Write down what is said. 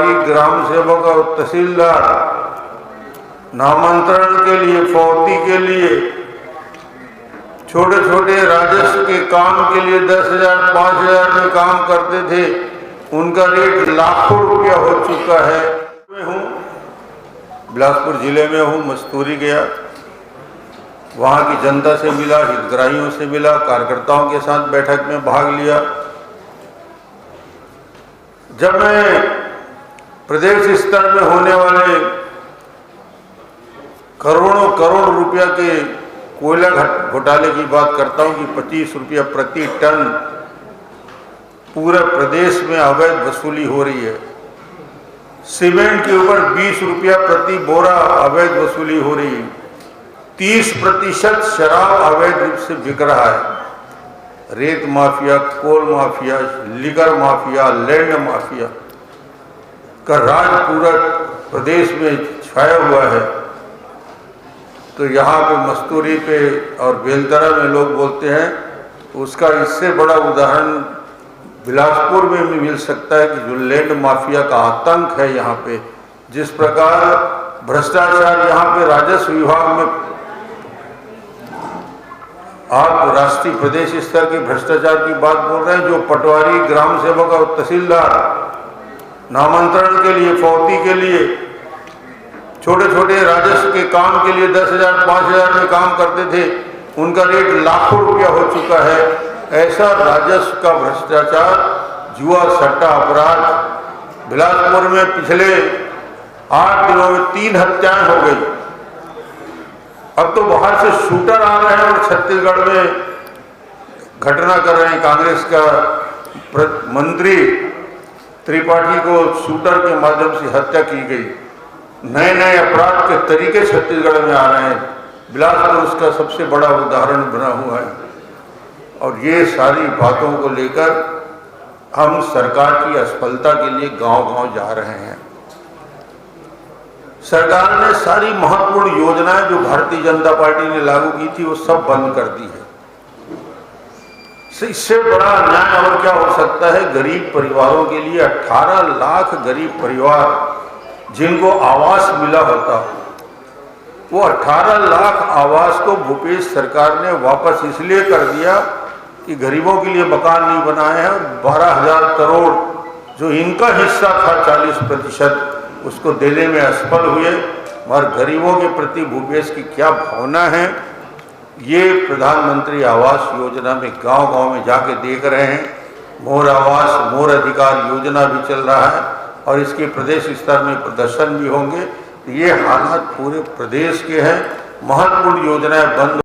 पटवारी, ग्राम सेवक और तहसीलदार नामांतरण के लिए, फौती के लिए, छोटे छोटे राजस्व के काम के लिए 10,000 5,000 में काम करते थे, उनका रेट लाखों रुपया हो चुका है। मैं हूँ बिलासपुर जिले में हूँ, मस्तूरी गया, वहाँ की जनता से मिला, हितग्राहियों से मिला, कार्यकर्ताओं के साथ बैठक में भाग लिया। जब मैं प्रदेश स्तर में होने वाले करोड़ों करोड़ रुपया के कोयला घोटाले की बात करता हूँ कि 25 रुपया प्रति टन पूरे प्रदेश में अवैध वसूली हो रही है, सीमेंट के ऊपर 20 रुपया प्रति बोरा अवैध वसूली हो रही है, 30% शराब अवैध रूप से बिक रहा है, रेत mafia, coal mafia, liquor mafia, land mafia का राज पूरा प्रदेश में छाया हुआ है। तो यहाँ पे मस्तूरी पे और बेलतरा में लोग बोलते हैं, उसका इससे बड़ा उदाहरण बिलासपुर में भी मिल सकता है कि जो लैंड माफिया का आतंक है यहाँ पे, जिस प्रकार भ्रष्टाचार यहाँ पे राजस्व विभाग में, आप राष्ट्रीय प्रदेश स्तर के भ्रष्टाचार की बात बोल रहे हैं, जो पटवारी, ग्राम सेवक और तहसीलदार नामांतरण के लिए, फौती के लिए, छोटे छोटे राजस्व के काम के लिए 10,000 5,000 में काम करते थे, उनका रेट लाखों रुपया हो चुका है। ऐसा राजस्व का भ्रष्टाचार, जुआ सट्टा अपराध बिलासपुर में पिछले 8 दिनों में 3 हत्याएं हो गई। अब तो बाहर से शूटर आ रहे हैं और छत्तीसगढ़ में घटना कर रहे हैं। कांग्रेस का मंत्री त्रिपाठी को शूटर के माध्यम से हत्या की गई। नए नए अपराध के तरीके छत्तीसगढ़ में आ रहे हैं। बिलासपुर उसका सबसे बड़ा उदाहरण बना हुआ है। और ये सारी बातों को लेकर हम सरकार की असफलता के लिए गांव-गांव जा रहे हैं। सरकार ने सारी महत्वपूर्ण योजनाएं जो भारतीय जनता पार्टी ने लागू की थी वो सब बंद कर दी है। इससे बड़ा अन्याय और क्या हो सकता है? गरीब परिवारों के लिए 18 लाख गरीब परिवार जिनको आवास मिला होता, वो 18 लाख आवास को भूपेश सरकार ने वापस इसलिए कर दिया कि गरीबों के लिए मकान नहीं बनाए हैं। 12,000 करोड़ जो इनका हिस्सा था 40%, उसको देने में असफल हुए। मगर गरीबों के प्रति भूपेश की क्या भावना है, ये प्रधानमंत्री आवास योजना में गांव-गांव में जाके देख रहे हैं। मोर आवास मोर अधिकार योजना भी चल रहा है और इसके प्रदेश स्तर में प्रदर्शन भी होंगे। ये हालात पूरे प्रदेश के हैं। महत्वपूर्ण योजनाएं बंद